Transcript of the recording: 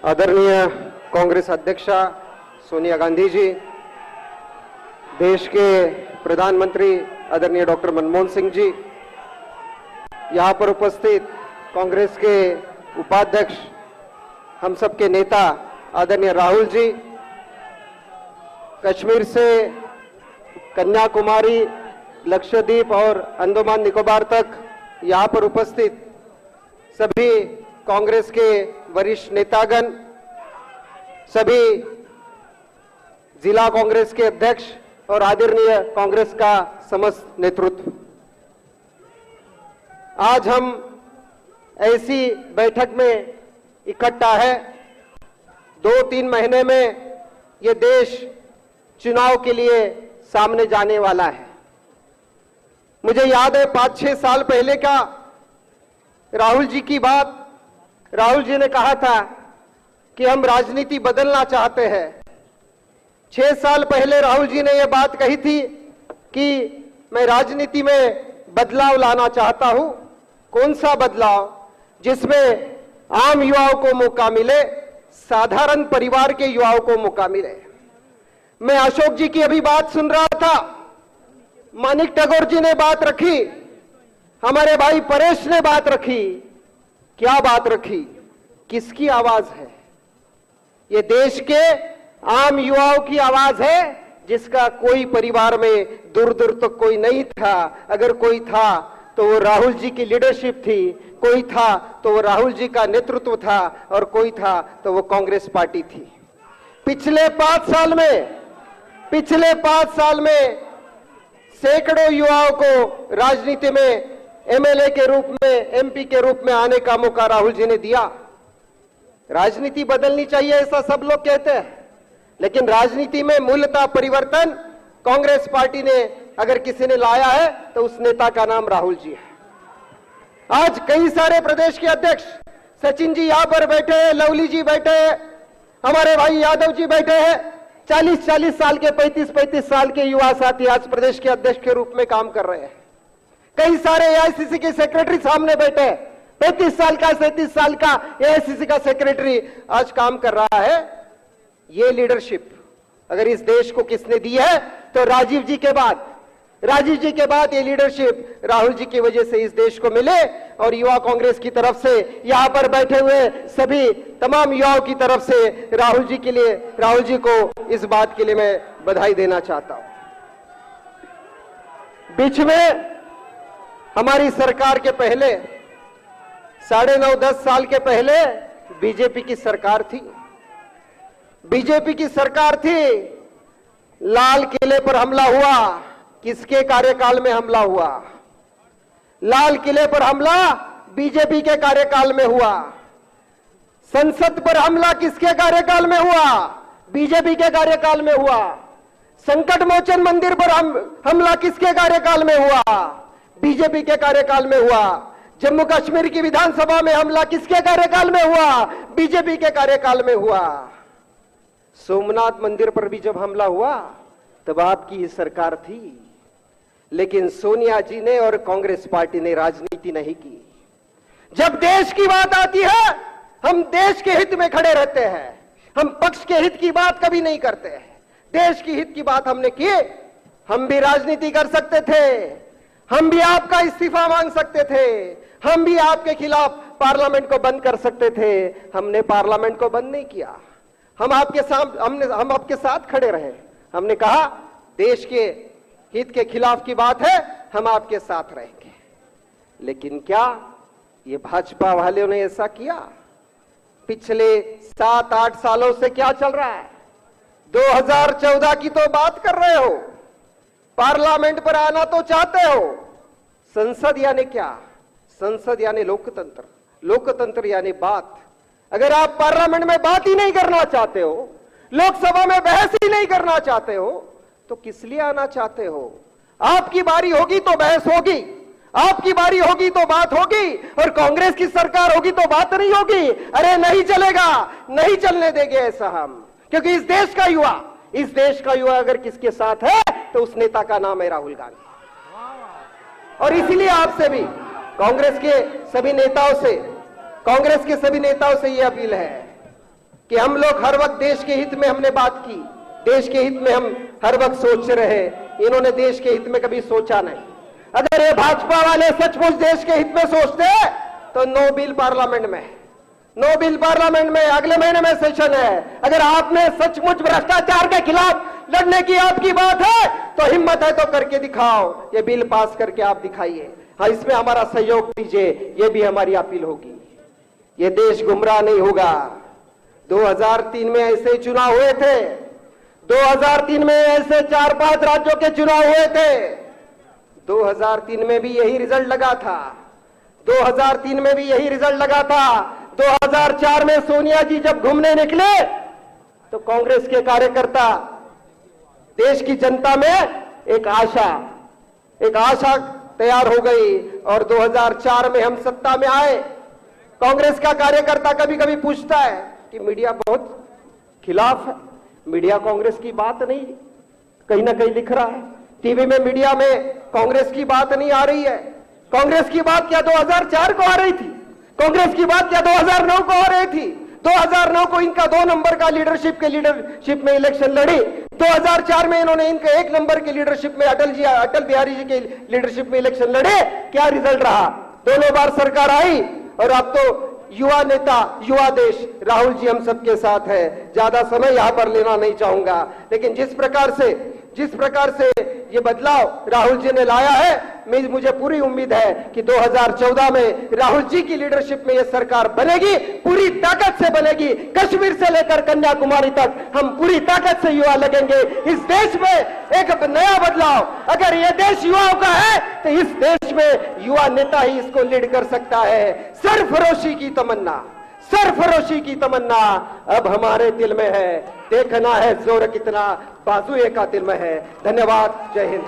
आदरणीय कांग्रेस अध्यक्षा सोनिया गांधी जी, देश के प्रधानमंत्री आदरणीय डॉक्टर मनमोहन सिंह जी, यहाँ पर उपस्थित कांग्रेस के उपाध्यक्ष, हम सबके नेता आदरणीय राहुल जी, कश्मीर से कन्याकुमारी, लक्षद्वीप और अंडमान निकोबार तक यहाँ पर उपस्थित सभी कांग्रेस के वरिष्ठ नेतागण, सभी जिला कांग्रेस के अध्यक्ष और आदरणीय कांग्रेस का समस्त नेतृत्व, आज हम ऐसी बैठक में इकट्ठा है। 2-3 महीने में ये देश चुनाव के लिए सामने जाने वाला है। मुझे याद है 5-6 साल पहले का राहुल जी की बात। राहुल जी ने कहा था कि हम राजनीति बदलना चाहते हैं। 6 साल पहले राहुल जी ने यह बात कही थी कि मैं राजनीति में बदलाव लाना चाहता हूं। कौन सा बदलाव? जिसमें आम युवाओं को मौका मिले, साधारण परिवार के युवाओं को मौका मिले। मैं अशोक जी की अभी बात सुन रहा था, मानिक टैगोर जी ने बात रखी, हमारे भाई परेश ने बात रखी। क्या बात रखी? किसकी आवाज है? ये देश के आम युवाओं की आवाज है, जिसका कोई परिवार में दूर दूर तक कोई नहीं था। अगर कोई था तो वो राहुल जी की लीडरशिप थी, कोई था तो वो राहुल जी का नेतृत्व था, और कोई था तो वो कांग्रेस पार्टी थी। पिछले 5 साल में सैकड़ों युवाओं को राजनीति में एमएलए के रूप में, एमपी के रूप में आने का मौका राहुल जी ने दिया। राजनीति बदलनी चाहिए ऐसा सब लोग कहते हैं, लेकिन राजनीति में मूलतः परिवर्तन कांग्रेस पार्टी ने अगर किसी ने लाया है तो उस नेता का नाम राहुल जी है। आज कई सारे प्रदेश के अध्यक्ष, सचिन जी यहां पर बैठे हैं, लवली जी बैठे हैं, हमारे भाई यादव जी बैठे हैं, 40-40 साल के, 35-35 साल के युवा साथी आज प्रदेश के अध्यक्ष के रूप में काम कर रहे हैं। कई सारे एआईसीसी के सेक्रेटरी सामने बैठे हैं, 35 साल का, 37 साल का एआईसीसी का सेक्रेटरी आज काम कर रहा है। ये लीडरशिप अगर इस देश को किसने दी है तो राजीव जी के बाद ये लीडरशिप राहुल जी की वजह से इस देश को मिले। और युवा कांग्रेस की तरफ से, यहां पर बैठे हुए सभी तमाम युवाओं की तरफ से राहुल जी को इस बात के लिए मैं बधाई देना चाहता हूं। बीच में हमारी सरकार के पहले 9.5-10 साल के पहले बीजेपी की सरकार थी। लाल किले पर हमला हुआ। किसके कार्यकाल में हमला हुआ? लाल किले पर हमला बीजेपी के कार्यकाल में हुआ। संसद पर हमला किसके कार्यकाल में हुआ? बीजेपी के कार्यकाल में हुआ। संकट मोचन मंदिर पर हमला किसके कार्यकाल में हुआ? बीजेपी के कार्यकाल में हुआ। जम्मू कश्मीर की विधानसभा में हमला किसके कार्यकाल में हुआ? बीजेपी के कार्यकाल में हुआ। सोमनाथ मंदिर पर भी जब हमला हुआ तब आपकी सरकार थी, लेकिन सोनिया जी ने और कांग्रेस पार्टी ने राजनीति नहीं की। जब देश की बात आती है, हम देश के हित में खड़े रहते हैं, हम पक्ष के हित की बात कभी नहीं करते हैं। देश की हित की बात हमने की। हम भी राजनीति कर सकते थे, हम भी आपका इस्तीफा मांग सकते थे, हम भी आपके खिलाफ पार्लियामेंट को बंद कर सकते थे। हमने पार्लियामेंट को बंद नहीं किया। हम आपके साथ खड़े रहे। हमने कहा देश के हित के खिलाफ की बात है, हम आपके साथ रहेंगे। लेकिन क्या ये भाजपा वालों ने ऐसा किया? पिछले 7-8 सालों से क्या चल रहा है? 2014 की तो बात कर रहे हो, पार्लियामेंट पर आना तो चाहते हो। संसद यानी क्या? संसद यानी लोकतंत्र, लोकतंत्र यानी बात। अगर आप पार्लियामेंट में बात ही नहीं करना चाहते हो, लोकसभा में बहस ही नहीं करना चाहते हो, तो किस लिए आना चाहते हो? आपकी बारी होगी तो बहस होगी, आपकी बारी होगी तो बात होगी, और कांग्रेस की सरकार होगी तो बात नहीं होगी। अरे नहीं चलेगा, नहीं चलने देंगे ऐसा हम, क्योंकि इस देश का युवा अगर किसके साथ है तो उस नेता का नाम है राहुल गांधी। और इसीलिए आपसे भी, कांग्रेस के सभी नेताओं से यह अपील है कि हम लोग हर वक्त देश के हित में हमने बात की, देश के हित में हम हर वक्त सोच रहे, इन्होंने देश के हित में कभी सोचा नहीं। अगर ये भाजपा वाले सचमुच देश के हित में सोचते तो नो बिल पार्लियामेंट में, नो बिल पार्लियामेंट में, अगले महीने में सेशन है। अगर आपने सचमुच भ्रष्टाचार के खिलाफ लड़ने की आपकी बात है तो हिम्मत है तो करके दिखाओ, ये बिल पास करके आप दिखाइए। हाँ, इसमें हमारा सहयोग दीजिए, ये भी हमारी अपील होगी। ये देश गुमराह नहीं होगा। 2003 में ऐसे चुनाव हुए थे, 2003 में ऐसे 4-5 राज्यों के चुनाव हुए थे, 2003 में भी यही रिजल्ट लगा था, 2003 में भी यही रिजल्ट लगा था। 2004 में सोनिया जी जब घूमने निकले तो कांग्रेस के कार्यकर्ता, देश की जनता में एक आशा तैयार हो गई और 2004 में हम सत्ता में आए। कांग्रेस का कार्यकर्ता कभी कभी पूछता है कि मीडिया बहुत खिलाफ है, मीडिया कांग्रेस की बात नहीं कहीं ना कहीं लिख रहा है, टीवी में मीडिया में कांग्रेस की बात नहीं आ रही है। कांग्रेस की बात क्या 2004 को आ रही थी? कांग्रेस की बात क्या 2009 को आ रही थी? 2009 को इनका 2 नंबर का लीडरशिप में इलेक्शन लड़ी, 2004 में इन्होंने इनके 1 नंबर के लीडरशिप में अटल बिहारी जी के लीडरशिप में इलेक्शन लड़े। क्या रिजल्ट रहा? दोनों बार सरकार आई और अब तो युवा नेता, युवा देश राहुल जी हम सबके साथ है। ज्यादा समय यहां पर लेना नहीं चाहूंगा, लेकिन जिस प्रकार से ये बदलाव राहुल जी ने लाया है, मुझे पूरी उम्मीद है कि 2014 में राहुल जी की लीडरशिप में ये सरकार बनेगी, पूरी ताकत से बनेगी। कश्मीर से लेकर कन्याकुमारी तक हम पूरी ताकत से युवा लगेंगे। इस देश में एक नया बदलाव, अगर ये देश युवाओं का है तो इस देश में युवा नेता ही इसको लीड कर सकता है। सरफरोशी की तमन्ना अब हमारे दिल में है, देखना है जोर कितना बाजुए का दिल में है। धन्यवाद, जय हिंद।